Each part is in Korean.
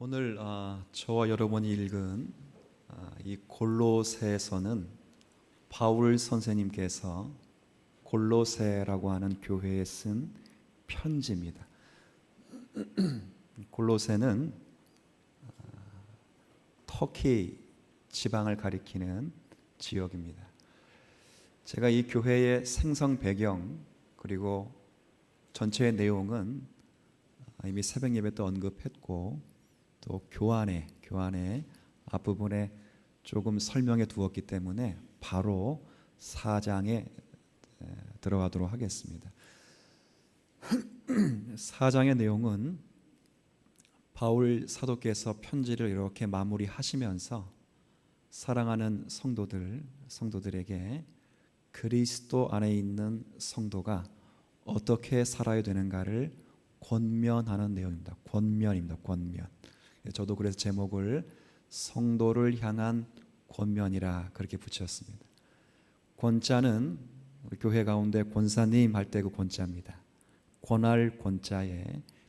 오늘 저와 여러분이 읽은 이 골로새서는 바울 선생님께서 골로새라고 하는 교회에 쓴 편지입니다. 골로새는 터키 지방을 가리키는 지역입니다. 제가 이 교회의 생성 배경 그리고 전체의 내용은 이미 새벽 예배 때 언급했고 또 교환의 앞부분에 조금 설명해 두었기 때문에 바로 4장에 들어가도록 하겠습니다. 4장의 내용은 바울 사도께서 편지를 이렇게 마무리하시면서 사랑하는 성도들에게 그리스도 안에 있는 성도가 어떻게 살아야 되는가를 권면하는 내용입니다. 권면. 저도 그래서 제목을 성도를 향한 권면이라 그렇게 붙였습니다. 권자는 우리 교회 가운데 권사님 할 때 그 권자입니다. 권할 권자에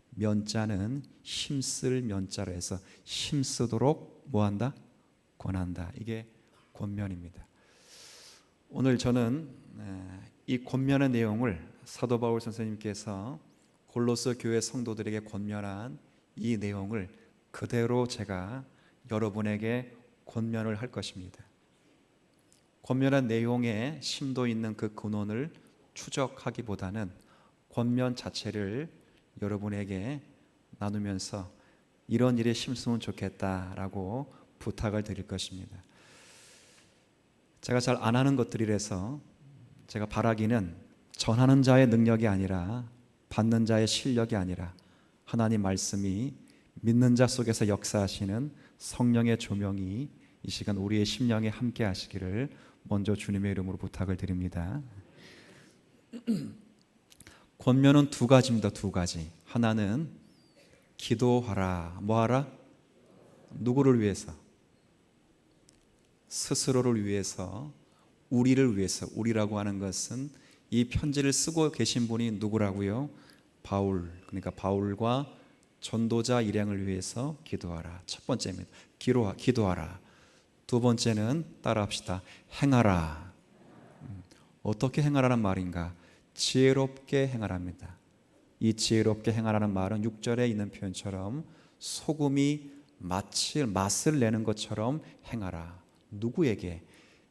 면자는 힘쓸 면자로 해서 힘쓰도록 뭐한다? 권한다. 이게 권면입니다. 오늘 저는 이 권면의 내용을 사도 바울 선생님께서 골로새 교회 성도들에게 권면한 이 내용을 그대로 제가 여러분에게 권면을 할 것입니다. 권면한 내용에 심도 있는 그 근원을 추적하기보다는 권면 자체를 여러분에게 나누면서 이런 일에 힘쓰면 좋겠다라고 부탁을 드릴 것입니다. 제가 잘 안 하는 것들이라서 제가 바라기는 전하는 자의 능력이 아니라 받는 자의 실력이 아니라 하나님 말씀이 믿는 자 속에서 역사하시는 성령의 조명이 이 시간 우리의 심령에 함께 하시기를 먼저 주님의 이름으로 부탁을 드립니다. 권면은 두 가지입니다. 두 가지. 하나는 기도하라. 뭐하라? 누구를 위해서? 스스로를 위해서, 우리를 위해서. 우리라고 하는 것은 이 편지를 쓰고 계신 분이 누구라고요? 바울. 그러니까 바울과 전도자 일행을 위해서 기도하라. 첫 번째입니다. 기도하라. 두 번째는 따라합시다. 행하라. 어떻게 행하라는 말인가? 지혜롭게 행하랍니다. 이 지혜롭게 행하라는 말은 6절에 있는 표현처럼 소금이 맛을 내는 것처럼 행하라. 누구에게?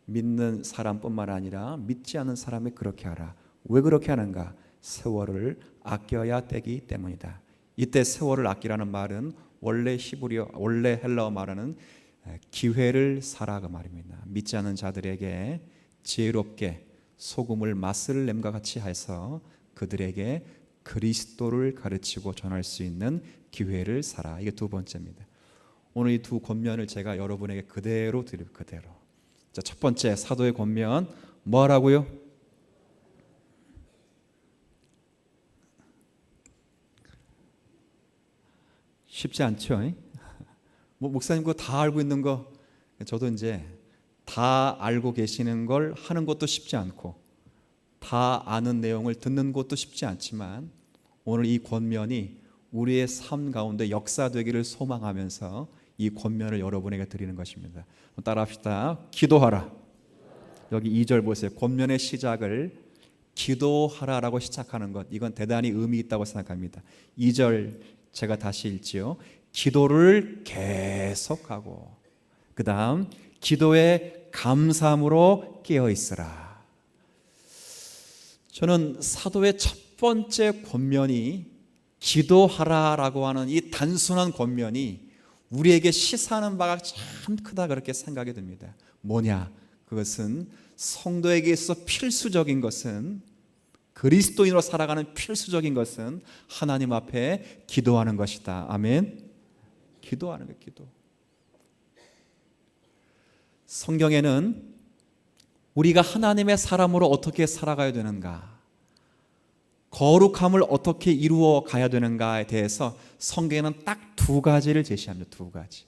믿는 사람뿐만 아니라 믿지 않는 사람에 그렇게 하라. 왜 그렇게 하는가? 세월을 아껴야 되기 때문이다. 이때 세월을 아끼라는 말은 원래 헬라어 말하는 기회를 사라 그 말입니다. 믿지 않는 자들에게 지혜롭게 소금을 맛을 냄과 같이 해서 그들에게 그리스도를 가르치고 전할 수 있는 기회를 사라. 이게 두 번째입니다. 오늘 이 두 권면을 제가 여러분에게 그대로 드릴 그대로. 자, 첫 번째 사도의 권면 뭐 하라고요? 쉽지 않죠? 목사님 그거 다 알고 있는 거 저도 이제 다 알고 계시는 걸 하는 것도 쉽지 않고 다 아는 내용을 듣는 것도 쉽지 않지만 오늘 이 권면이 우리의 삶 가운데 역사되기를 소망하면서 이 권면을 여러분에게 드리는 것입니다. 따라합시다. 기도하라. 여기 2절 보세요. 권면의 시작을 기도하라라고 시작하는 것, 이건 대단히 의미 있다고 생각합니다. 2절 제가 다시 읽지요. 기도를 계속하고 그 다음 기도에 감사함으로 깨어있으라. 저는 사도의 첫 번째 권면이 기도하라라고 하는 이 단순한 권면이 우리에게 시사하는 바가 참 크다 그렇게 생각이 듭니다. 뭐냐? 그것은 성도에게 있어서 필수적인 것은 그리스도인으로 살아가는 필수적인 것은 하나님 앞에 기도하는 것이다. 아멘. 기도하는 것, 기도. 성경에는 우리가 하나님의 사람으로 어떻게 살아가야 되는가, 거룩함을 어떻게 이루어 가야 되는가에 대해서 성경에는 딱 두 가지를 제시합니다. 두 가지.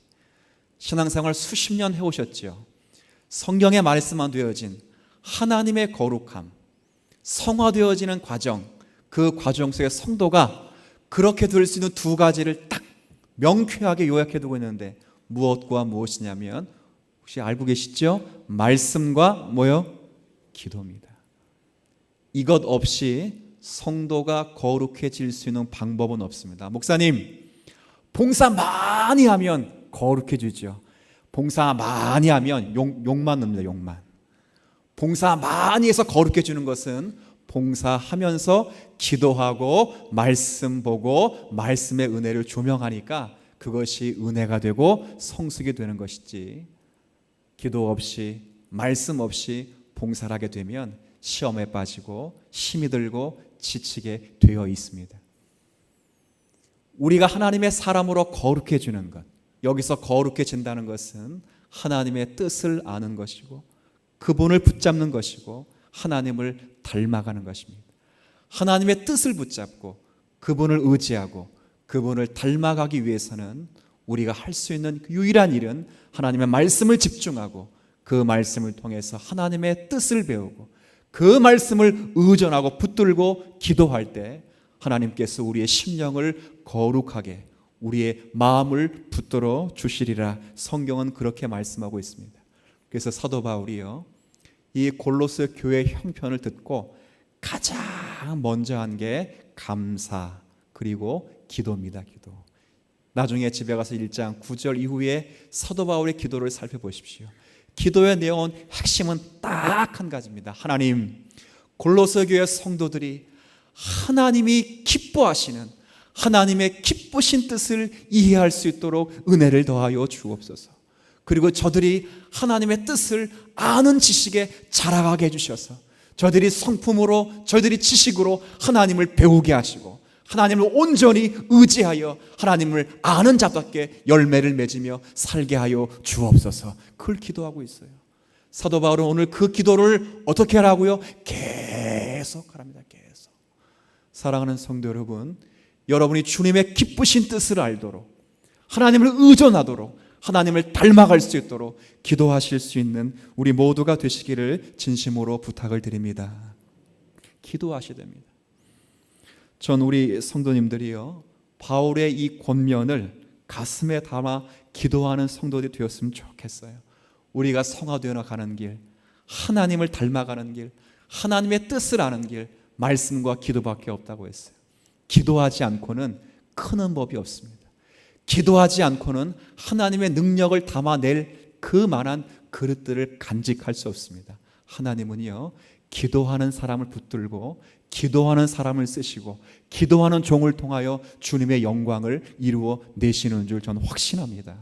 신앙생활 수십 년 해오셨죠. 성경에 말씀만 되어진 하나님의 거룩함, 성화되어지는 과정, 그 과정 속에 성도가 그렇게 될 수 있는 두 가지를 딱 명쾌하게 요약해두고 있는데 무엇과 무엇이냐면 혹시 알고 계시죠? 말씀과 뭐요? 기도입니다. 이것 없이 성도가 거룩해질 수 있는 방법은 없습니다. 목사님, 봉사 많이 하면 거룩해지죠. 봉사 많이 하면 욕만 납니다. 욕만. 봉사 많이 해서 거룩해지는 것은 봉사하면서 기도하고 말씀 보고 말씀의 은혜를 조명하니까 그것이 은혜가 되고 성숙이 되는 것이지, 기도 없이 말씀 없이 봉사를 하게 되면 시험에 빠지고 힘이 들고 지치게 되어 있습니다. 우리가 하나님의 사람으로 거룩해지는 것, 여기서 거룩해진다는 것은 하나님의 뜻을 아는 것이고 그분을 붙잡는 것이고 하나님을 닮아가는 것입니다. 하나님의 뜻을 붙잡고 그분을 의지하고 그분을 닮아가기 위해서는 우리가 할 수 있는 유일한 일은 하나님의 말씀을 집중하고 그 말씀을 통해서 하나님의 뜻을 배우고 그 말씀을 의존하고 붙들고 기도할 때 하나님께서 우리의 심령을 거룩하게 우리의 마음을 붙들어 주시리라. 성경은 그렇게 말씀하고 있습니다. 그래서 사도 바울이요, 이 골로새 교회 형편을 듣고 가장 먼저 한 게 감사 그리고 기도입니다. 기도. 나중에 집에 가서 1장 9절 이후에 사도 바울의 기도를 살펴보십시오. 기도의 내용은 핵심은 딱 한 가지입니다. 하나님, 골로새 교회 성도들이 하나님이 기뻐하시는 하나님의 기쁘신 뜻을 이해할 수 있도록 은혜를 더하여 주옵소서. 그리고 저들이 하나님의 뜻을 아는 지식에 자라가게 해주셔서 저들이 성품으로 저들이 지식으로 하나님을 배우게 하시고 하나님을 온전히 의지하여 하나님을 아는 자답게 열매를 맺으며 살게 하여 주옵소서. 그걸 기도하고 있어요. 사도 바울은 오늘 그 기도를 어떻게 하라고요? 계속 하랍니다. 계속. 사랑하는 성도 여러분, 여러분이 주님의 기쁘신 뜻을 알도록 하나님을 의존하도록 하나님을 닮아갈 수 있도록 기도하실 수 있는 우리 모두가 되시기를 진심으로 부탁을 드립니다. 기도하셔야 됩니다. 전 우리 성도님들이요, 바울의 이 권면을 가슴에 담아 기도하는 성도들이 되었으면 좋겠어요. 우리가 성화되어 가는 길, 하나님을 닮아가는 길, 하나님의 뜻을 아는 길, 말씀과 기도밖에 없다고 했어요. 기도하지 않고는 크는 법이 없습니다. 기도하지 않고는 하나님의 능력을 담아낼 그만한 그릇들을 간직할 수 없습니다. 하나님은요, 기도하는 사람을 붙들고 기도하는 사람을 쓰시고 기도하는 종을 통하여 주님의 영광을 이루어 내시는 줄 저는 확신합니다.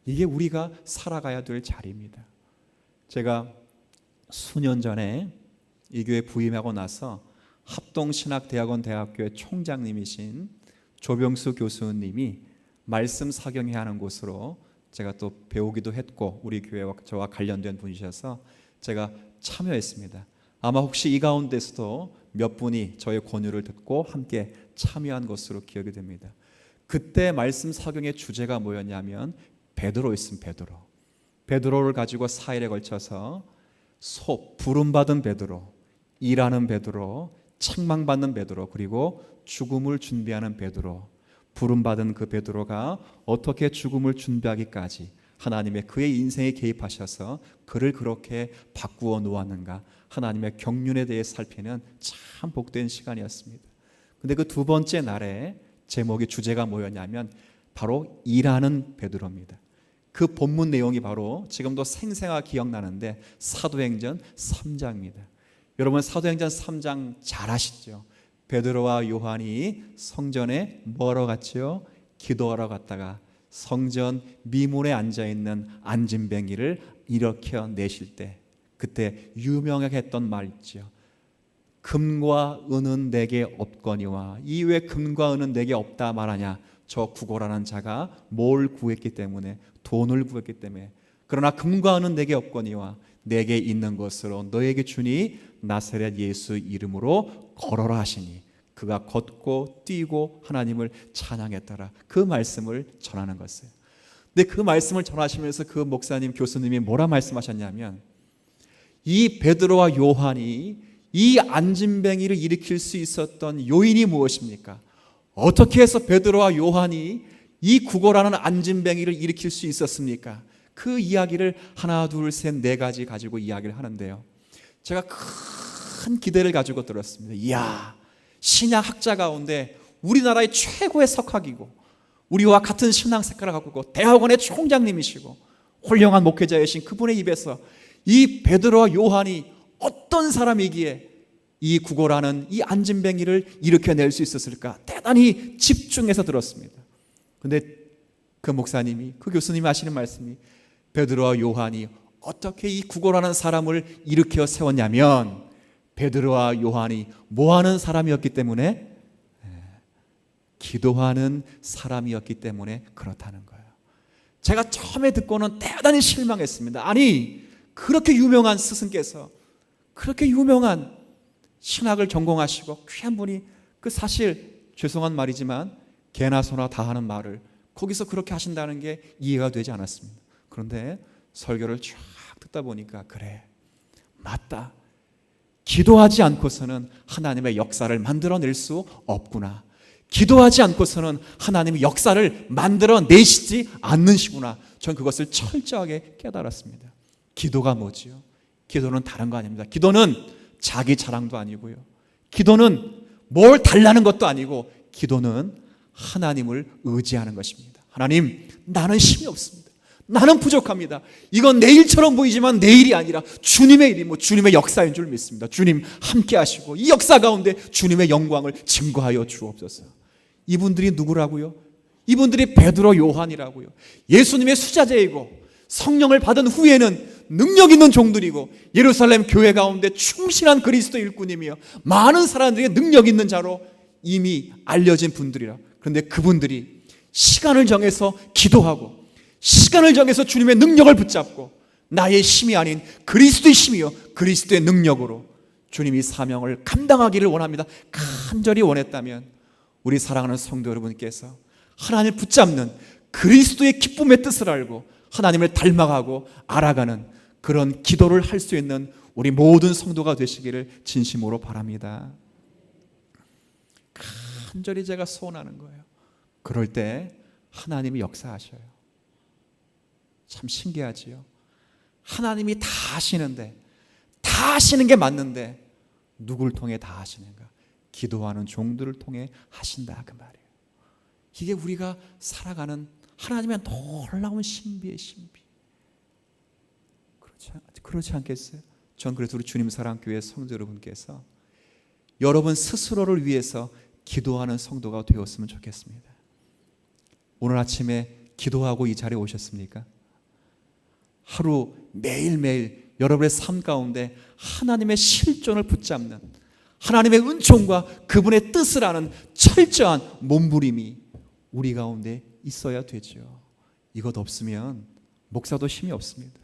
이게 우리가 살아가야 될 자리입니다. 제가 수년 전에 이 교회 부임하고 나서 합동신학대학원 대학교의 총장님이신 조병수 교수님이 말씀 사경회 하는 곳으로 제가 또 배우기도 했고 우리 교회와 저와 관련된 분이셔서 제가 참여했습니다. 아마 혹시 이 가운데서도 몇 분이 저의 권유를 듣고 함께 참여한 것으로 기억이 됩니다. 그때 말씀 사경의 주제가 뭐였냐면 베드로였습니다. 베드로를 가지고 4일에 걸쳐서 부름받은 베드로, 일하는 베드로, 책망받는 베드로, 그리고 죽음을 준비하는 베드로, 부름받은 그 베드로가 어떻게 죽음을 준비하기까지 하나님의 그의 인생에 개입하셔서 그를 그렇게 바꾸어 놓았는가, 하나님의 경륜에 대해 살피는 참 복된 시간이었습니다. 근데 그 두 번째 날에 제목의 주제가 뭐였냐면 바로 일하는 베드로입니다. 그 본문 내용이 바로 지금도 생생하게 기억나는데 사도행전 3장입니다. 여러분 사도행전 3장 잘 아시죠? 베드로와 요한이 성전에 뭐하러 갔죠? 기도하러 갔다가 성전 미문에 앉아있는 안진뱅이를 일으켜 내실 때 그때 유명하게 했던 말 있죠. 금과 은은 내게 없거니와 이 왜 금과 은은 내게 없다 말하냐. 저 구걸하는 자가 뭘 구했기 때문에, 돈을 구했기 때문에. 그러나 금과 은은 내게 없거니와 내게 있는 것으로 너에게 주니 나사렛 예수 이름으로 걸어라 하시니 그가 걷고 뛰고 하나님을 찬양했더라. 그 말씀을 전하는 것이에요. 근데 그 말씀을 전하시면서 그 목사님 교수님이 뭐라 말씀하셨냐면 이 베드로와 요한이 이 안진뱅이를 일으킬 수 있었던 요인이 무엇입니까? 어떻게 해서 베드로와 요한이 이 구걸하는 안진뱅이를 일으킬 수 있었습니까? 그 이야기를 하나, 둘, 셋, 네 가지 가지고 이야기를 하는데요. 제가 큰 기대를 가지고 들었습니다. 이야, 신약학자 가운데 우리나라의 최고의 석학이고 우리와 같은 신앙 색깔을 갖고 있고 대학원의 총장님이시고 훌륭한 목회자이신 그분의 입에서 이 베드로와 요한이 어떤 사람이기에 이 구걸하는 이 안진뱅이를 일으켜낼 수 있었을까? 대단히 집중해서 들었습니다. 근데 그 목사님이, 그 교수님이 하시는 말씀이 베드로와 요한이 어떻게 이 구걸하는 사람을 일으켜 세웠냐면 베드로와 요한이 뭐하는 사람이었기 때문에? 기도하는 사람이었기 때문에 그렇다는 거예요. 제가 처음에 듣고는 대단히 실망했습니다. 아니, 그렇게 유명한 스승께서, 그렇게 유명한 신학을 전공하시고 귀한 분이 그 사실 죄송한 말이지만 개나 소나 다 하는 말을 거기서 그렇게 하신다는 게 이해가 되지 않았습니다. 그런데 설교를 쫙 듣다 보니까 그래, 맞다. 기도하지 않고서는 하나님의 역사를 만들어낼 수 없구나. 기도하지 않고서는 하나님의 역사를 만들어내시지 않는시구나. 전 그것을 철저하게 깨달았습니다. 기도가 뭐지요? 기도는 다른 거 아닙니다. 기도는 자기 자랑도 아니고요. 기도는 뭘 달라는 것도 아니고 기도는 하나님을 의지하는 것입니다. 하나님, 나는 힘이 없습니다. 나는 부족합니다. 이건 내일처럼 보이지만 내일이 아니라 주님의 일이 주님의 역사인 줄 믿습니다. 주님 함께 하시고 이 역사 가운데 주님의 영광을 증거하여 주옵소서. 이분들이 누구라고요? 이분들이 베드로, 요한이라고요. 예수님의 수자제이고 성령을 받은 후에는 능력 있는 종들이고 예루살렘 교회 가운데 충실한 그리스도 일꾼이며 많은 사람들에게 능력 있는 자로 이미 알려진 분들이라. 그런데 그분들이 시간을 정해서 기도하고 시간을 정해서 주님의 능력을 붙잡고 나의 힘이 아닌 그리스도의 힘이요 그리스도의 능력으로 주님이 사명을 감당하기를 원합니다. 간절히 원했다면 우리 사랑하는 성도 여러분께서 하나님을 붙잡는 그리스도의 기쁨의 뜻을 알고 하나님을 닮아가고 알아가는 그런 기도를 할 수 있는 우리 모든 성도가 되시기를 진심으로 바랍니다. 간절히 제가 소원하는 거예요. 그럴 때 하나님이 역사하셔요. 참 신기하지요. 하나님이 다 하시는데, 다 하시는 게 맞는데 누굴 통해 다 하시는가? 기도하는 종들을 통해 하신다, 그 말이에요. 이게 우리가 살아가는 하나님의 놀라운 신비의 신비. 그렇지 않겠어요? 전 그래서 우리 주님 사랑교회 성도 여러분께서 여러분 스스로를 위해서 기도하는 성도가 되었으면 좋겠습니다. 오늘 아침에 기도하고 이 자리에 오셨습니까? 하루 매일매일 여러분의 삶 가운데 하나님의 실존을 붙잡는 하나님의 은총과 그분의 뜻을 아는 철저한 몸부림이 우리 가운데 있어야 되죠. 이것 없으면 목사도 힘이 없습니다.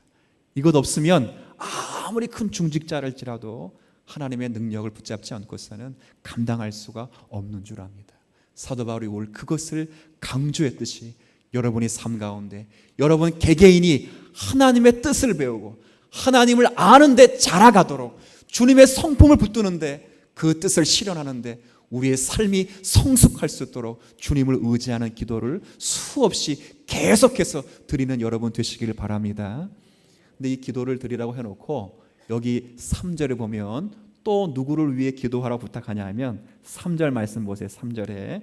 이것 없으면 아무리 큰 중직자랄지라도 하나님의 능력을 붙잡지 않고서는 감당할 수가 없는 줄 압니다. 사도 바울이 올 그것을 강조했듯이 여러분이 삶 가운데 여러분 개개인이 하나님의 뜻을 배우고 하나님을 아는데 자라가도록 주님의 성품을 붙드는데 그 뜻을 실현하는데 우리의 삶이 성숙할 수 있도록 주님을 의지하는 기도를 수없이 계속해서 드리는 여러분 되시기를 바랍니다. 근데 이 기도를 드리라고 해놓고 여기 3절에 보면 또 누구를 위해 기도하라고 부탁하냐 하면 3절 말씀 보세요. 3절에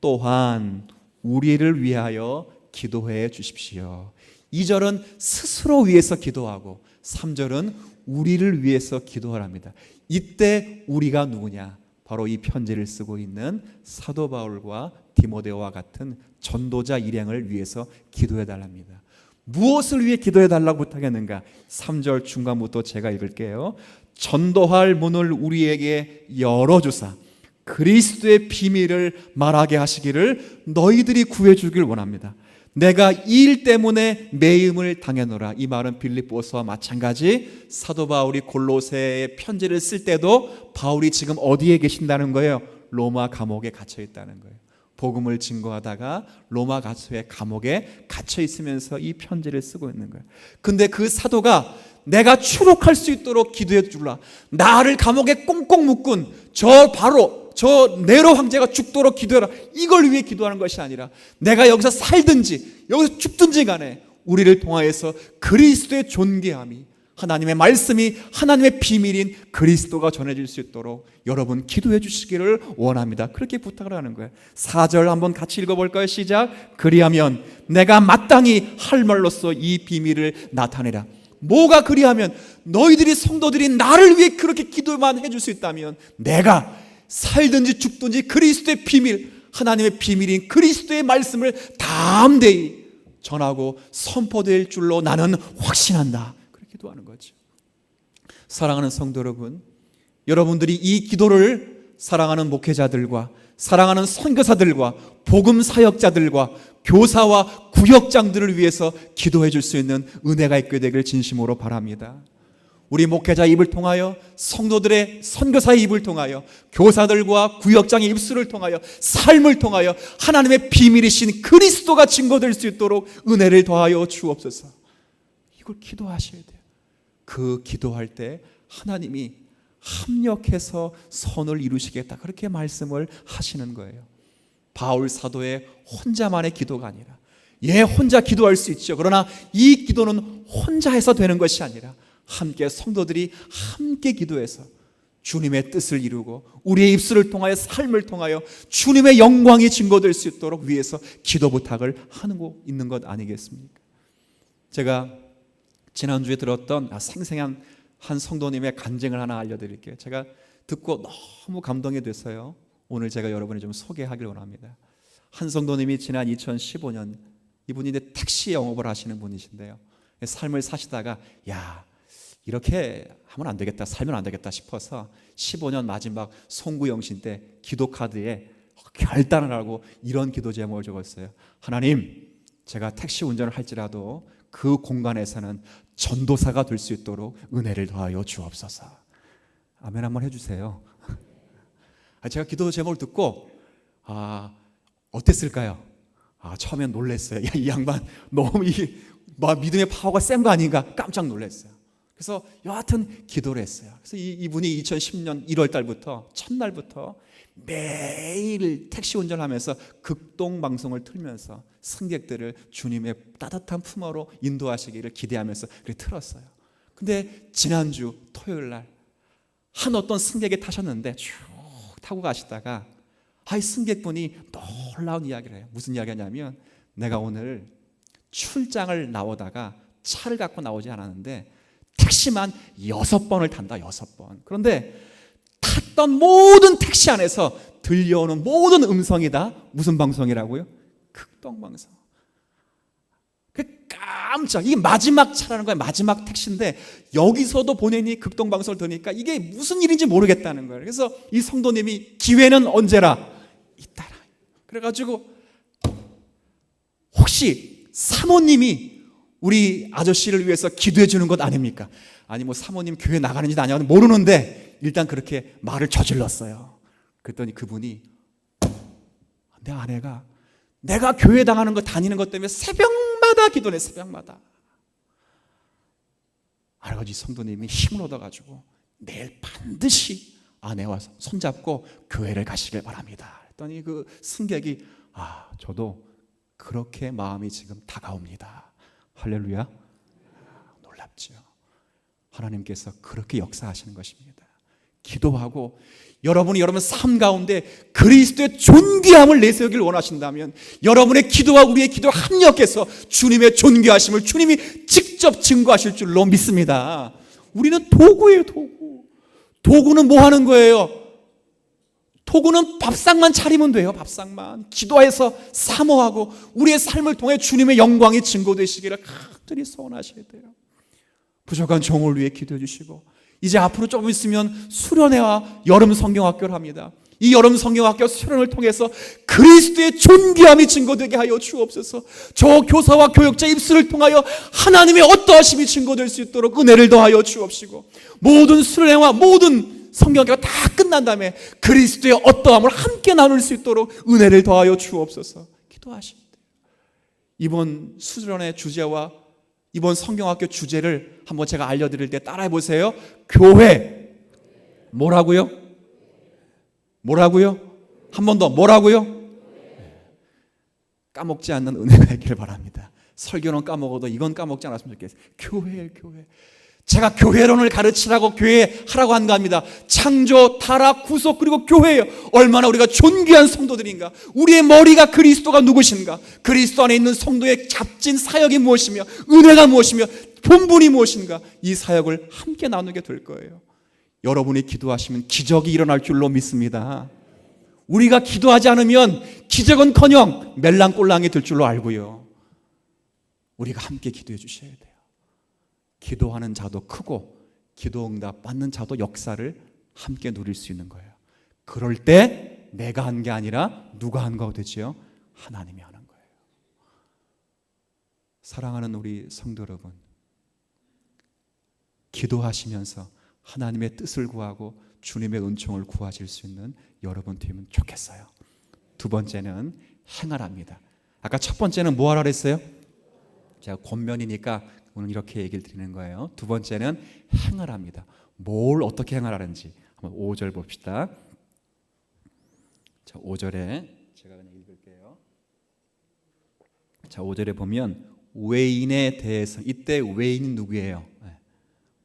또한 우리를 위하여 기도해 주십시오. 2절은 스스로 위해서 기도하고 3절은 우리를 위해서 기도하랍니다. 이때 우리가 누구냐? 바로 이 편지를 쓰고 있는 사도 바울과 디모데와 같은 전도자 일행을 위해서 기도해 달랍니다. 무엇을 위해 기도해 달라고 부탁했는가? 3절 중간부터 제가 읽을게요. 전도할 문을 우리에게 열어주사 그리스도의 비밀을 말하게 하시기를 너희들이 구해주길 원합니다. 내가 이 일 때문에 매임을 당해노라. 이 말은 빌립보서와 마찬가지 사도 바울이 골로새에 편지를 쓸 때도 바울이 지금 어디에 계신다는 거예요? 로마 감옥에 갇혀 있다는 거예요. 복음을 증거하다가 로마 가서의 감옥에 갇혀 있으면서 이 편지를 쓰고 있는 거예요. 근데 그 사도가 내가 추록할 수 있도록 기도해 주라. 나를 감옥에 꽁꽁 묶은 저 바로 저 네로 황제가 죽도록 기도해라, 이걸 위해 기도하는 것이 아니라 내가 여기서 살든지 여기서 죽든지 간에 우리를 통하여서 그리스도의 존귀함이, 하나님의 말씀이, 하나님의 비밀인 그리스도가 전해질 수 있도록 여러분 기도해 주시기를 원합니다. 그렇게 부탁을 하는 거예요. 4절 한번 같이 읽어볼까요? 시작. 그리하면 내가 마땅히 할 말로써 이 비밀을 나타내라. 뭐가 그리하면, 너희들이 성도들이 나를 위해 그렇게 기도만 해줄 수 있다면 내가 살든지 죽든지 그리스도의 비밀, 하나님의 비밀인 그리스도의 말씀을 담대히 전하고 선포될 줄로 나는 확신한다. 그렇게 기도하는 거죠. 사랑하는 성도 여러분, 여러분들이 이 기도를 사랑하는 목회자들과 사랑하는 선교사들과 복음 사역자들과 교사와 구역장들을 위해서 기도해 줄 수 있는 은혜가 있게 되길 진심으로 바랍니다. 우리 목회자 입을 통하여, 성도들의 선교사의 입을 통하여, 교사들과 구역장의 입술을 통하여, 삶을 통하여 하나님의 비밀이신 그리스도가 증거될 수 있도록 은혜를 더하여 주옵소서. 이걸 기도하셔야 돼요. 그 기도할 때 하나님이 합력해서 선을 이루시겠다, 그렇게 말씀을 하시는 거예요. 바울 사도의 혼자만의 기도가 아니라, 혼자 기도할 수 있죠. 그러나 이 기도는 혼자 해서 되는 것이 아니라 함께 성도들이 함께 기도해서 주님의 뜻을 이루고 우리의 입술을 통하여, 삶을 통하여 주님의 영광이 증거될 수 있도록 위해서 기도 부탁을 하는 거 있는 것 아니겠습니까? 제가 지난주에 들었던 생생한 한 성도님의 간증을 하나 알려드릴게요. 제가 듣고 너무 감동이 돼서요, 오늘 제가 여러분이 좀 소개하길 원합니다. 한 성도님이 지난 2015년, 이분이 택시 영업을 하시는 분이신데요, 삶을 사시다가 이렇게 하면 안 되겠다, 살면 안 되겠다 싶어서 15년 마지막 송구영신 때 기도카드에 결단을 하고 이런 기도 제목을 적었어요. 하나님, 제가 택시 운전을 할지라도 그 공간에서는 전도사가 될 수 있도록 은혜를 더하여 주옵소서. 아멘 한번 해주세요. 제가 기도 제목을 듣고 어땠을까요? 처음엔 놀랐어요. 이 양반 너무 믿음의 파워가 센 거 아닌가 깜짝 놀랐어요. 그래서 여하튼 기도를 했어요. 그래서 이분이 2010년 1월 달부터, 첫날부터 매일 택시 운전하면서 극동 방송을 틀면서 승객들을 주님의 따뜻한 품어로 인도하시기를 기대하면서 그렇게 틀었어요. 근데 지난주 토요일 날 한 어떤 승객이 타셨는데 쭉 타고 가시다가 이 승객분이 놀라운 이야기를 해요. 무슨 이야기냐면, 내가 오늘 출장을 나오다가 차를 갖고 나오지 않았는데 택시만 6번을 탄다, 6번. 그런데 탔던 모든 택시 안에서 들려오는 모든 음성이 다 무슨 방송이라고요? 극동방송. 깜짝, 이게 마지막 차라는 거예요. 마지막 택시인데 여기서도 본인이 극동방송을 들으니까 이게 무슨 일인지 모르겠다는 거예요. 그래서 이 성도님이 기회는 언제라? 이따라. 그래가지고 혹시 사모님이 우리 아저씨를 위해서 기도해 주는 것 아닙니까? 아니 사모님 교회 나가는지 아니냐는 모르는데 일단 그렇게 말을 저질렀어요. 그랬더니 그분이, 내 아내가 내가 교회 다니는 것 때문에 새벽마다 기도해, 새벽마다. 알아가지고 성도님이 힘을 얻어가지고 내일 반드시 아내와 손잡고 교회를 가시길 바랍니다. 했더니 그 승객이, 저도 그렇게 마음이 지금 다가옵니다. 할렐루야. 놀랍죠. 하나님께서 그렇게 역사하시는 것입니다. 기도하고 여러분이 여러분 삶 가운데 그리스도의 존귀함을 내세우길 원하신다면 여러분의 기도와 우리의 기도를 합력해서 주님의 존귀하심을 주님이 직접 증거하실 줄로 믿습니다. 우리는 도구예요, 도구. 도구는 뭐 하는 거예요? 도구는 밥상만 차리면 돼요. 밥상만. 기도해서 사모하고 우리의 삶을 통해 주님의 영광이 증거되시기를 간절히 소원하셔야 돼요. 부족한 종을 위해 기도해 주시고, 이제 앞으로 조금 있으면 수련회와 여름 성경학교를 합니다. 이 여름 성경학교 수련을 통해서 그리스도의 존귀함이 증거되게 하여 주옵소서. 저 교사와 교역자 입술을 통하여 하나님의 어떠하심이 증거될 수 있도록 은혜를 더하여 주옵시고, 모든 수련회와 모든 성경학교가 다 끝난 다음에 그리스도의 어떠함을 함께 나눌 수 있도록 은혜를 더하여 주옵소서. 기도하십니다. 이번 수련회 주제와 이번 성경학교 주제를 한번 제가 알려드릴 때 따라해 보세요. 교회. 뭐라고요? 뭐라고요? 한 번 더 뭐라고요? 까먹지 않는 은혜가 있기를 바랍니다. 설교는 까먹어도 이건 까먹지 않았으면 좋겠어요. 교회. 제가 교회론을 가르치라고 교회 하라고 한 겁니다. 창조, 타락, 구속 그리고 교회예요. 얼마나 우리가 존귀한 성도들인가. 우리의 머리가 그리스도가 누구신가. 그리스도 안에 있는 성도의 값진 사역이 무엇이며 은혜가 무엇이며 본분이 무엇인가. 이 사역을 함께 나누게 될 거예요. 여러분이 기도하시면 기적이 일어날 줄로 믿습니다. 우리가 기도하지 않으면 기적은커녕 멜랑꼴랑이 될 줄로 알고요. 우리가 함께 기도해 주셔야 돼요. 기도하는 자도 크고 기도응답 받는 자도 역사를 함께 누릴 수 있는 거예요. 그럴 때 내가 한 게 아니라 누가 한 거가 되지요? 하나님이 하는 거예요. 사랑하는 우리 성도 여러분, 기도하시면서 하나님의 뜻을 구하고 주님의 은총을 구하실 수 있는 여러분 되면 좋겠어요. 두 번째는 행하랍니다. 아까 첫 번째는 뭐 하라 그랬어요? 제가 권면이니까 오늘 이렇게 얘기를 드리는 거예요. 두 번째는 행하랍니다. 뭘 어떻게 행하라는지 한번 5절 봅시다. 자, 5절에 제가 그냥 읽을게요. 자, 5절에 보면 외인에 대해서, 이때 외인이 누구예요?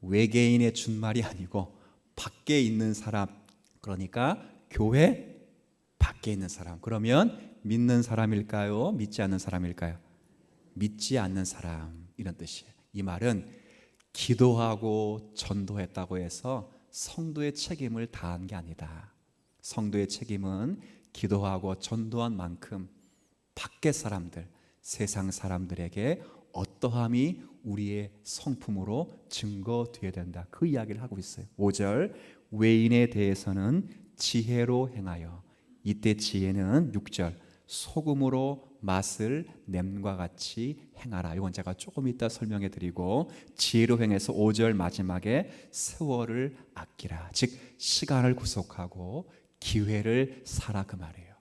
외계인의 준말이 아니고 밖에 있는 사람, 그러니까 교회 밖에 있는 사람. 그러면 믿는 사람일까요? 믿지 않는 사람일까요? 믿지 않는 사람, 이런 뜻이에요. 이 말은 기도하고 전도했다고 해서 성도의 책임을 다한 게 아니다. 성도의 책임은 기도하고 전도한 만큼 밖의 사람들, 세상 사람들에게 어떠함이 우리의 성품으로 증거되어야 된다. 그 이야기를 하고 있어요. 5절, 외인에 대해서는 지혜로 행하여. 이때 지혜는 6절, 소금으로 맛을 냄과 같이 행하라. 이건 제가 조금 이따 설명해 드리고, 지혜로 행해서 5절 마지막에 세월을 아끼라. 즉 시간을 구속하고 기회를 살아, 그 말이에요.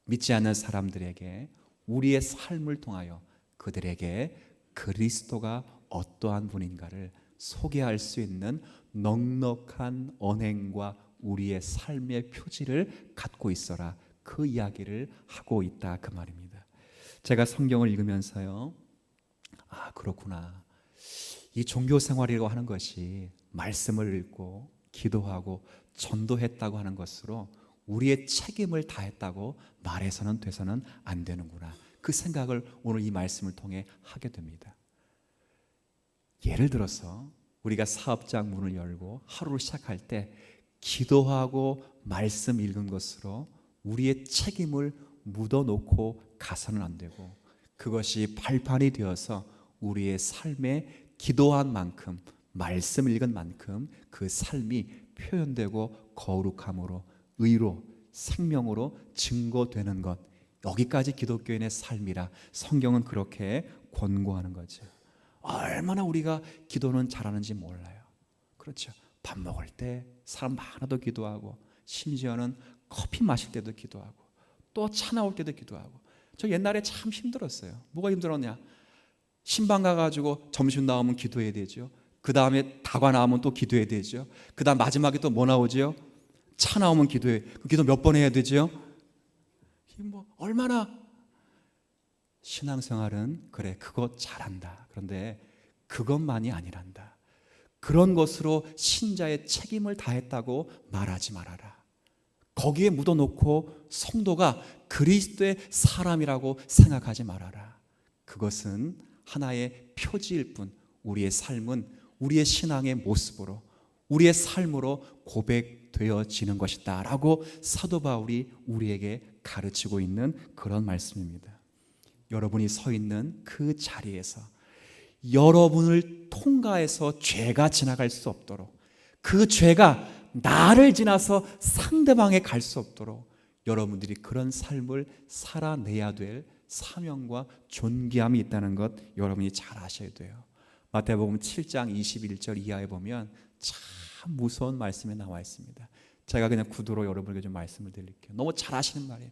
믿지 않는 사람들에게 우리의 삶을 통하여 그들에게 그리스도가 어떠한 분인가를 소개할 수 있는 넉넉한 언행과 우리의 삶의 표지를 갖고 있어라. 그 이야기를 하고 있다, 그 말입니다. 제가 성경을 읽으면서요, 아, 그렇구나. 이 종교 생활이라고 하는 것이 말씀을 읽고 기도하고 전도했다고 하는 것으로 우리의 책임을 다했다고 말해서는 돼서는 안 되는구나. 그 생각을 오늘 이 말씀을 통해 하게 됩니다. 예를 들어서 우리가 사업장 문을 열고 하루를 시작할 때 기도하고 말씀 읽은 것으로 우리의 책임을 묻어놓고 가서는 안 되고, 그것이 발판이 되어서 우리의 삶에 기도한 만큼, 말씀 읽은 만큼 그 삶이 표현되고 거룩함으로, 의로, 생명으로 증거되는 것, 여기까지 기독교인의 삶이라 성경은 그렇게 권고하는 거죠. 얼마나 우리가 기도는 잘하는지 몰라요. 그렇죠. 밥 먹을 때 사람 많아도 기도하고, 심지어는 커피 마실 때도 기도하고, 또 차 나올 때도 기도하고. 저 옛날에 참 힘들었어요. 뭐가 힘들었냐? 신방 가가지고 점심 나오면 기도해야 되죠. 그 다음에 다과 나오면 또 기도해야 되죠. 그 다음 마지막에 또 뭐 나오죠? 차 나오면 기도해. 그 기도 몇 번 해야 되죠? 뭐 얼마나. 신앙생활은 그래, 그거 잘한다. 그런데 그것만이 아니란다. 그런 것으로 신자의 책임을 다했다고 말하지 말아라. 거기에 묻어놓고 성도가 그리스도의 사람이라고 생각하지 말아라. 그것은 하나의 표지일 뿐, 우리의 삶은 우리의 신앙의 모습으로, 우리의 삶으로 고백되어지는 것이다 라고 사도 바울이 우리에게 가르치고 있는 그런 말씀입니다. 여러분이 서 있는 그 자리에서 여러분을 통과해서 죄가 지나갈 수 없도록, 그 죄가 나를 지나서 상대방에 갈 수 없도록 여러분들이 그런 삶을 살아내야 될 사명과 존귀함이 있다는 것 여러분이 잘 아셔야 돼요. 마태복음 7장 21절 이하에 보면 참 무서운 말씀이 나와 있습니다. 제가 그냥 구두로 여러분에게 좀 말씀을 드릴게요. 너무 잘 아시는 말이에요.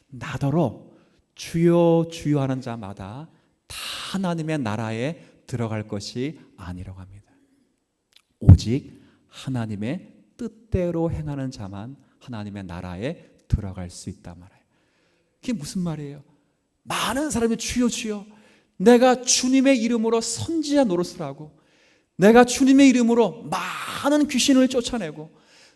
나더러 주여 주여 하는 자마다 다 하나님의 나라에 들어갈 것이 아니라고 합니다. 오직 하나님의 뜻대로 행하는 자만 하나님의 나라에 들어갈 수 있단 말이에요. 그게 무슨 말이에요? 많은 사람이 주여 주여 내가 주님의 이름으로 선지자 노릇을 하고 내가 주님의 이름으로 많은 귀신을 쫓아내고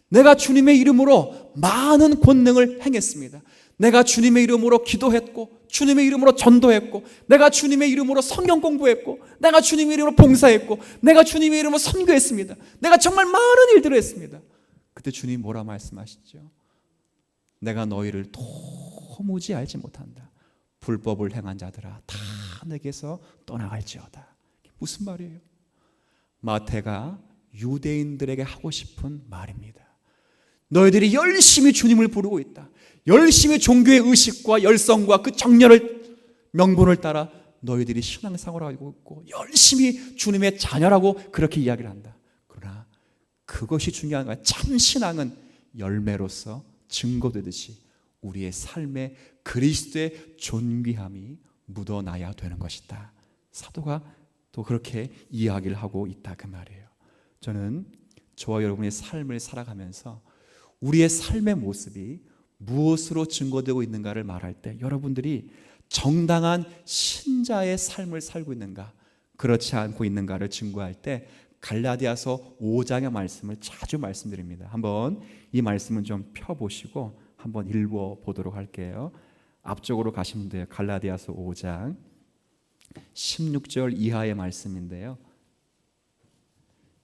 내가 주님의 이름으로 많은 권능을 행했습니다. 내가 주님의 이름으로 기도했고 주님의 이름으로 전도했고 내가 주님의 이름으로 성경 공부했고 내가 주님의 이름으로 봉사했고 내가 주님의 이름으로 선교했습니다. 내가 정말 많은 일들을 했습니다. 그때 주님이 뭐라 말씀하시죠? 내가 너희를 도무지 알지 못한다. 불법을 행한 자들아 다 내게서 떠나갈지어다. 무슨 말이에요? 마태가 유대인들에게 하고 싶은 말입니다. 너희들이 열심히 주님을 부르고 있다. 열심히 종교의 의식과 열성과 그 정열을 명분을 따라 너희들이 신앙생활을 하고 있고 열심히 주님의 자녀라고 그렇게 이야기를 한다. 그러나 그것이 중요한 거야. 참 신앙은 열매로서 증거되듯이 우리의 삶에 그리스도의 존귀함이 묻어나야 되는 것이다. 사도가 또 그렇게 이야기를 하고 있다 그 말이에요. 저는 저와 여러분의 삶을 살아가면서 우리의 삶의 모습이 무엇으로 증거되고 있는가를 말할 때 여러분들이 정당한 신자의 삶을 살고 있는가 그렇지 않고 있는가를 증거할 때 갈라디아서 5장의 말씀을 자주 말씀드립니다. 한번 이 말씀을 좀 펴보시고 한번 읽어보도록 할게요. 앞쪽으로 가시면 돼요. 갈라디아서 5장 16절 이하의 말씀인데요.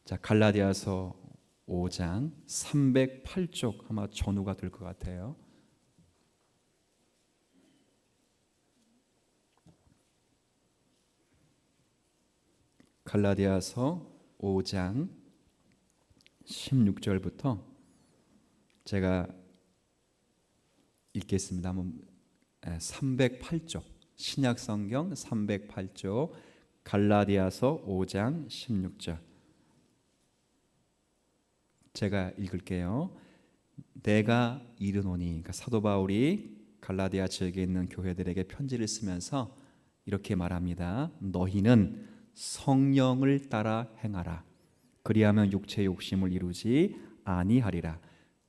자, 갈라디아서 5장 308쪽 아마 전후가 될 것 같아요. 갈라디아서 5장 16절부터 제가 읽겠습니다. 한번 308쪽 신약성경 308쪽 갈라디아서 5장 16절 제가 읽을게요. 내가 이르노니, 그러니까 사도 바울이 갈라디아 지역에 있는 교회들에게 편지를 쓰면서 이렇게 말합니다. 너희는 성령을 따라 행하라. 그리하면 육체의 욕심을 이루지 아니하리라.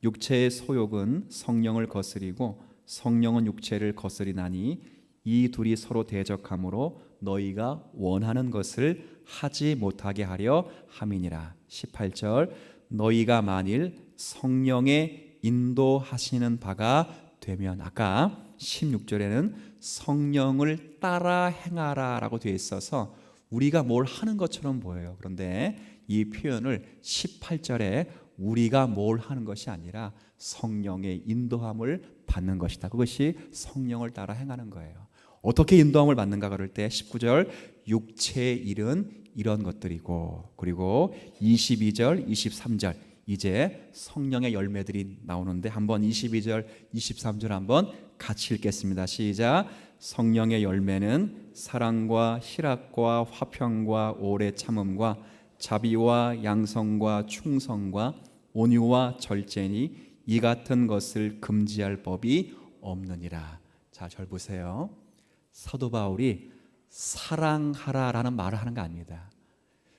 육체의 소욕은 성령을 거스리고 성령은 육체를 거스리나니 이 둘이 서로 대적하므로 너희가 원하는 것을 하지 못하게 하려 함이니라. 18절 너희가 만일 성령의 인도하시는 바가 되면 아까 16절에는 성령을 따라 행하라 라고 되어 있어서 우리가 뭘 하는 것처럼 보여요. 그런데 이 표현을 18절에 우리가 뭘 하는 것이 아니라 성령의 인도함을 받는 것이다. 그것이 성령을 따라 행하는 거예요. 어떻게 인도함을 받는가 그럴 때 19절 육체의 일은 이런 것들이고 그리고 22절 23절 이제 성령의 열매들이 나오는데 한번 22절 23절 한번 같이 읽겠습니다. 시작. 성령의 열매는 사랑과 희락과 화평과 오래 참음과 자비와 양성과 충성과 온유와 절제니 이 같은 것을 금지할 법이 없느니라. 자, 절 보세요. 사도 바울이 사랑하라라는 말을 하는 거 아닙니다.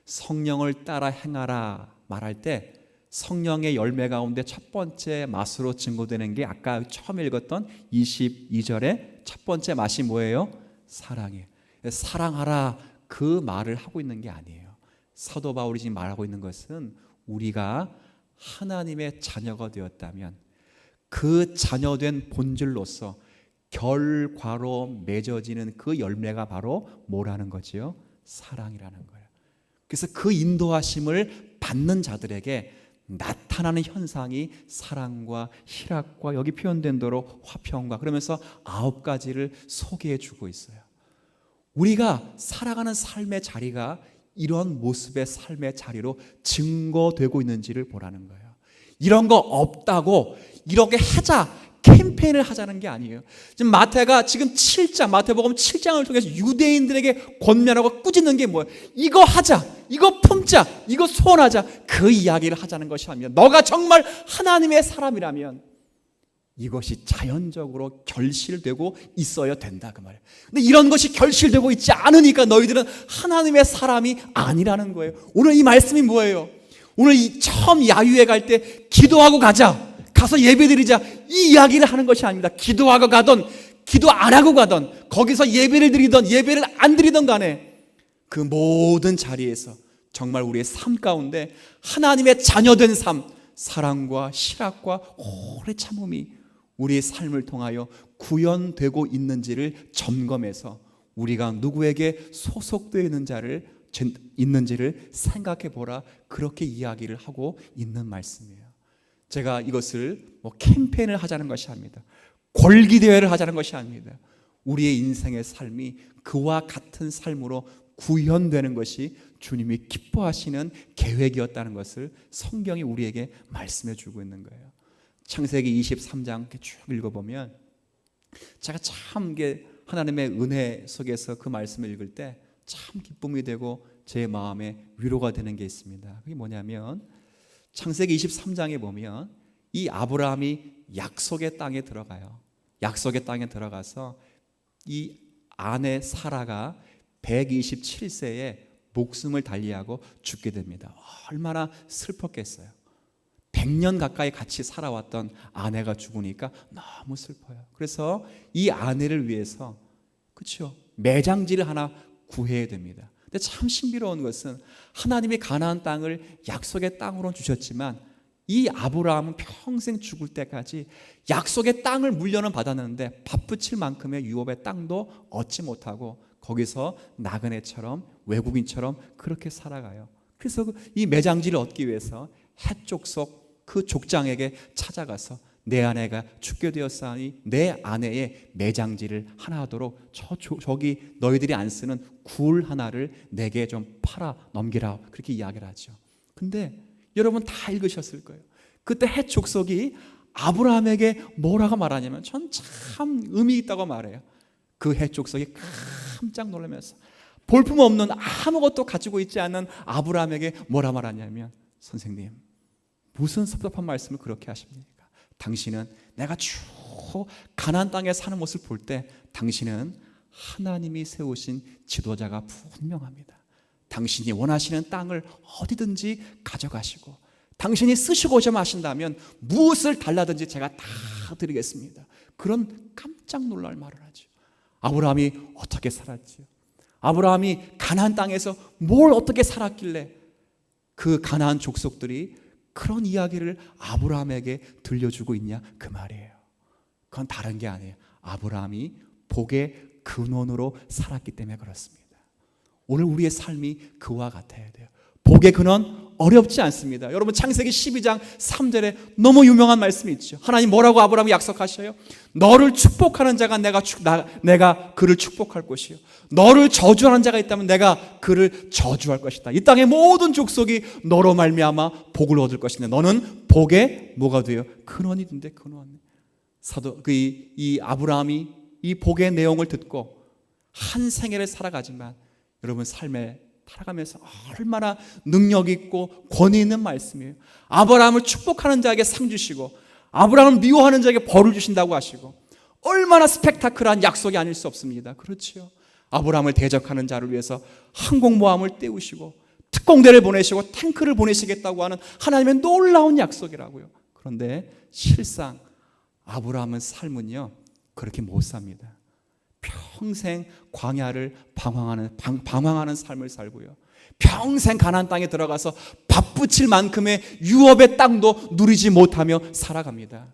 성령을 따라 행하라 말할 때 성령의 열매 가운데 첫 번째 맛으로 증거되는 게 아까 처음 읽었던 22절의 첫 번째 맛이 뭐예요? 사랑이에요. 사랑하라 그 말을 하고 있는 게 아니에요. 사도 바울이 지금 말하고 있는 것은 우리가 하나님의 자녀가 되었다면 그 자녀된 본질로서 결과로 맺어지는 그 열매가 바로 뭐라는 거지요? 사랑이라는 거예요. 그래서 그 인도하심을 받는 자들에게 나타나는 현상이 사랑과 희락과 여기 표현된 대로 화평과 그러면서 9가지를 소개해 주고 있어요. 우리가 살아가는 삶의 자리가 이런 모습의 삶의 자리로 증거되고 있는지를 보라는 거예요. 이런 거 없다고 이렇게 하자 캠페인을 하자는 게 아니에요. 지금 마태가 지금 7장 마태복음 7장을 통해서 유대인들에게 권면하고 꾸짖는 게 뭐예요? 이거 하자, 이거 품자, 이거 소원하자 그 이야기를 하자는 것이 아니라 너가 정말 하나님의 사람이라면 이것이 자연적으로 결실되고 있어야 된다 그 말이에요. 근데 이런 것이 결실되고 있지 않으니까 너희들은 하나님의 사람이 아니라는 거예요. 오늘 이 말씀이 뭐예요? 오늘 이 처음 야유회 갈 때 기도하고 가자. 가서 예배드리자 이 이야기를 하는 것이 아닙니다. 기도하고 가던 기도 안 하고 가던 거기서 예배를 드리던 예배를 안 드리던 간에 그 모든 자리에서 정말 우리의 삶 가운데 하나님의 자녀된 삶, 사랑과 실학과 오래 참음이 우리의 삶을 통하여 구현되고 있는지를 점검해서 우리가 누구에게 소속되어 있는지를 생각해 보라, 그렇게 이야기를 하고 있는 말씀이에요. 제가 이것을 캠페인을 하자는 것이 아닙니다. 권리대회를 하자는 것이 아닙니다. 우리의 인생의 삶이 그와 같은 삶으로 구현되는 것이 주님이 기뻐하시는 계획이었다는 것을 성경이 우리에게 말씀해 주고 있는 거예요. 창세기 23장 쭉 읽어보면 제가 참 하나님의 은혜 속에서 그 말씀을 읽을 때 참 기쁨이 되고 제 마음에 위로가 되는 게 있습니다. 그게 뭐냐면 창세기 23장에 보면 이 아브라함이 약속의 땅에 들어가요. 약속의 땅에 들어가서 이 아내 사라가 127세에 목숨을 달리하고 죽게 됩니다. 얼마나 슬펐겠어요. 100년 가까이 같이 살아왔던 아내가 죽으니까 너무 슬퍼요. 그래서 이 아내를 위해서 그렇죠, 매장지를 하나 구해야 됩니다. 근데 참 신비로운 것은 하나님이 가나안 땅을 약속의 땅으로 주셨지만 이 아브라함은 평생 죽을 때까지 약속의 땅을 물려는 받았는데 밥 붙일 만큼의 유업의 땅도 얻지 못하고 거기서 나그네처럼 외국인처럼 그렇게 살아가요. 그래서 이 매장지를 얻기 위해서 헷족속 그 족장에게 찾아가서 내 아내가 죽게 되었사니 내 아내의 매장지를 하나 하도록 저기 너희들이 안 쓰는 굴 하나를 내게 좀 팔아 넘기라, 그렇게 이야기를 하죠. 근데 여러분 다 읽으셨을 거예요. 그때 헷족속이 아브라함에게 뭐라고 말하냐면 전 참 의미 있다고 말해요. 그 헷족속이 깜짝 놀라면서 볼품없는 아무것도 가지고 있지 않은 아브라함에게 뭐라 말하냐면, 선생님 무슨 섭섭한 말씀을 그렇게 하십니까? 당신은 내가 쭉 가나안 땅에 사는 모습을 볼 때 당신은 하나님이 세우신 지도자가 분명합니다. 당신이 원하시는 땅을 어디든지 가져가시고 당신이 쓰시고자 하신다면 무엇을 달라든지 제가 다 드리겠습니다. 그런 깜짝 놀랄 말을 하죠. 아브라함이 어떻게 살았지요? 아브라함이 가나안 땅에서 뭘 어떻게 살았길래 그 가나안 족속들이 그런 이야기를 아브라함에게 들려주고 있냐, 그 말이에요. 그건 다른 게 아니에요. 아브라함이 복의 근원으로 살았기 때문에 그렇습니다. 오늘 우리의 삶이 그와 같아야 돼요. 복의 근원 어렵지 않습니다. 여러분 창세기 12장 3절에 너무 유명한 말씀이 있죠. 하나님 뭐라고 아브라함이 약속하셔요? 너를 축복하는 자가 내가 그를 축복할 것이요, 너를 저주하는 자가 있다면 내가 그를 저주할 것이다. 이 땅의 모든 족속이 너로 말미암아 복을 얻을 것인데 너는 복의 뭐가 돼요? 근원이 된대. 근원. 이 아브라함이 이 복의 내용을 듣고 한 생애를 살아가지만 여러분 삶에 살아가면서 얼마나 능력 있고 권위 있는 말씀이에요. 아브라함을 축복하는 자에게 상 주시고 아브라함을 미워하는 자에게 벌을 주신다고 하시고 얼마나 스펙타클한 약속이 아닐 수 없습니다. 그렇죠. 아브라함을 대적하는 자를 위해서 항공모함을 띄우시고 특공대를 보내시고 탱크를 보내시겠다고 하는 하나님의 놀라운 약속이라고요. 그런데 실상 아브라함의 삶은요 그렇게 못 삽니다. 평생 광야를 방황하는 삶을 살고요, 평생 가나안 땅에 들어가서 밥 붙일 만큼의 유업의 땅도 누리지 못하며 살아갑니다.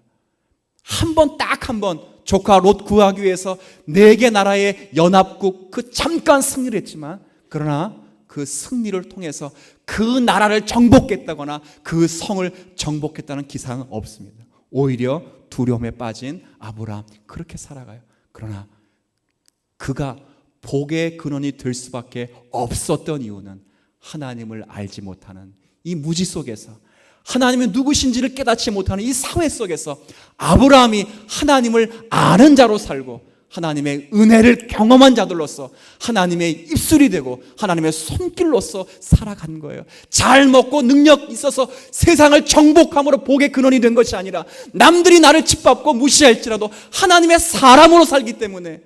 딱 한 번 조카 롯 구하기 위해서 4개 나라의 연합국 그 잠깐 승리를 했지만, 그러나 그 승리를 통해서 그 나라를 정복했다거나 그 성을 정복했다는 기사는 없습니다. 오히려 두려움에 빠진 아브라함, 그렇게 살아가요. 그러나 그가 복의 근원이 될 수밖에 없었던 이유는 하나님을 알지 못하는 이 무지 속에서, 하나님이 누구신지를 깨닫지 못하는 이 사회 속에서 아브라함이 하나님을 아는 자로 살고 하나님의 은혜를 경험한 자들로서 하나님의 입술이 되고 하나님의 손길로서 살아간 거예요. 잘 먹고 능력 있어서 세상을 정복함으로 복의 근원이 된 것이 아니라 남들이 나를 짓밟고 무시할지라도 하나님의 사람으로 살기 때문에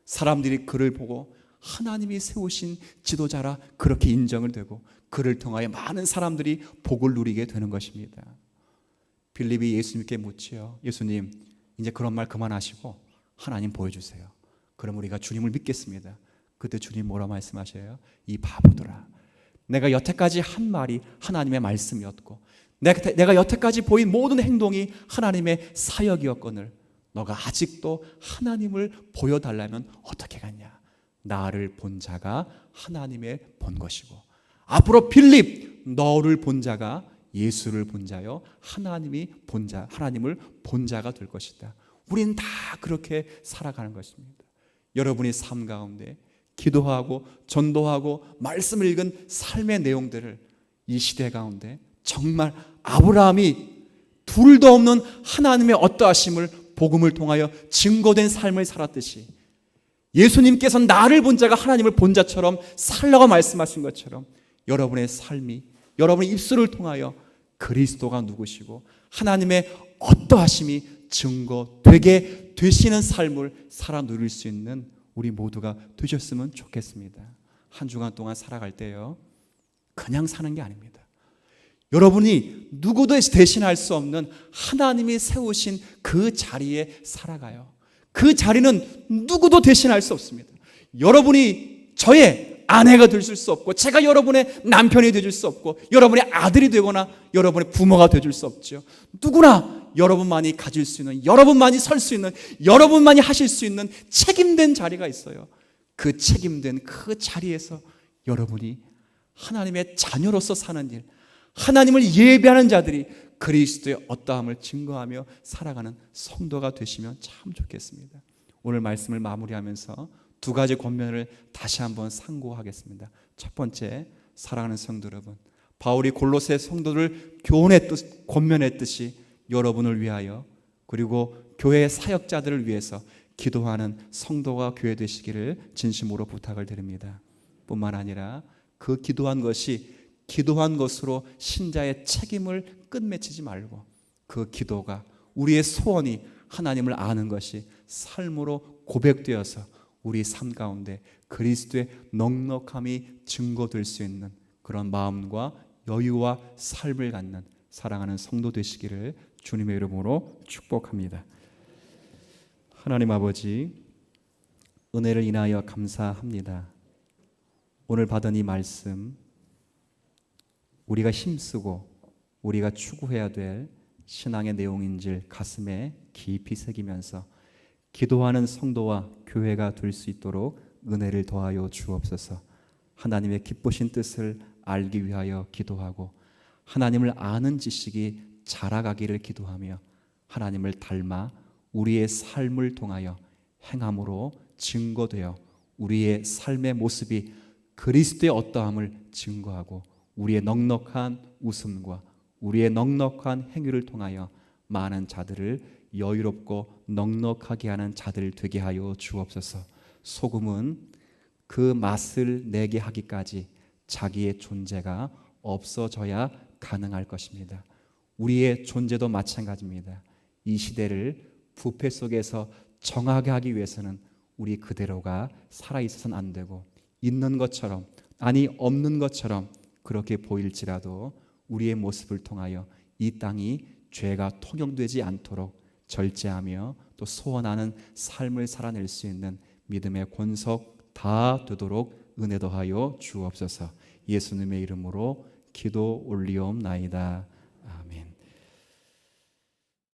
사람들이 그를 보고 하나님이 세우신 지도자라 그렇게 인정을 되고 그를 통하여 많은 사람들이 복을 누리게 되는 것입니다. 빌립이 예수님께 묻지요. 예수님, 이제 그런 말 그만하시고 하나님 보여주세요. 그럼 우리가 주님을 믿겠습니다. 그때 주님 뭐라 말씀하셔요? 이 바보들아, 내가 여태까지 한 말이 하나님의 말씀이었고 내가 여태까지 보인 모든 행동이 하나님의 사역이었거늘 너가 아직도 하나님을 보여달라면 어떻게 하겠냐? 나를 본 자가 하나님의 본 것이고 앞으로 빌립, 너를 본 자가 예수를 본 자요 하나님이 본 자, 하나님을 본 자가 될 것이다. 우리는 다 그렇게 살아가는 것입니다. 여러분이 삶 가운데 기도하고 전도하고 말씀을 읽은 삶의 내용들을 이 시대 가운데 정말 아브라함이 둘도 없는 하나님의 어떠하심을 복음을 통하여 증거된 삶을 살았듯이 예수님께서 나를 본 자가 하나님을 본 자처럼 살라고 말씀하신 것처럼 여러분의 삶이 여러분의 입술을 통하여 그리스도가 누구시고 하나님의 어떠하심이 증거되게 되시는 삶을 살아 누릴 수 있는 우리 모두가 되셨으면 좋겠습니다. 한 주간 동안 살아갈 때요 그냥 사는 게 아닙니다. 여러분이 누구도 대신할 수 없는 하나님이 세우신 그 자리에 살아가요. 그 자리는 누구도 대신할 수 없습니다. 여러분이 저의 아내가 되실 수 없고 제가 여러분의 남편이 되줄 수 없고 여러분의 아들이 되거나 여러분의 부모가 되줄 수 없죠. 누구나 여러분만이 가질 수 있는, 여러분만이 설 수 있는, 여러분만이 하실 수 있는 책임된 자리가 있어요. 그 책임된 그 자리에서 여러분이 하나님의 자녀로서 사는 일, 하나님을 예배하는 자들이 그리스도의 어떠함을 증거하며 살아가는 성도가 되시면 참 좋겠습니다. 오늘 말씀을 마무리하면서 두 가지 권면을 다시 한번 상고하겠습니다. 첫 번째, 사랑하는 성도 여러분, 바울이 골로새 성도를 교훈했듯 권면했듯이 여러분을 위하여 그리고 교회 사역자들을 위해서 기도하는 성도가 교회 되시기를 진심으로 부탁을 드립니다. 뿐만 아니라 그 기도한 것이 기도한 것으로 신자의 책임을 끝맺히지 말고 그 기도가 우리의 소원이 하나님을 아는 것이 삶으로 고백되어서 우리 삶 가운데 그리스도의 넉넉함이 증거될 수 있는 그런 마음과 여유와 삶을 갖는 사랑하는 성도 되시기를 주님의 이름으로 축복합니다. 하나님 아버지, 은혜를 인하여 감사합니다. 오늘 받은 이 말씀 우리가 힘쓰고 우리가 추구해야 될 신앙의 내용인 줄 가슴에 깊이 새기면서 기도하는 성도와 교회가 될 수 있도록 은혜를 더하여 주옵소서. 하나님의 기쁘신 뜻을 알기 위하여 기도하고 하나님을 아는 지식이 자라가기를 기도하며 하나님을 닮아 우리의 삶을 통하여 행함으로 증거되어 우리의 삶의 모습이 그리스도의 어떠함을 증거하고 우리의 넉넉한 웃음과 우리의 넉넉한 행위를 통하여 많은 자들을 여유롭고 넉넉하게 하는 자들 되게 하여 주옵소서. 소금은 그 맛을 내게 하기까지 자기의 존재가 없어져야 가능할 것입니다. 우리의 존재도 마찬가지입니다. 이 시대를 부패 속에서 정하게 하기 위해서는 우리 그대로가 살아있어서는 안 되고 있는 것처럼 아니 없는 것처럼 그렇게 보일지라도 우리의 모습을 통하여 이 땅이 죄가 통용되지 않도록 절제하며 또 소원하는 삶을 살아낼 수 있는 믿음의 권석 다 되도록 은혜 더하여 주옵소서. 예수님의 이름으로 기도 올리옵나이다. 아멘.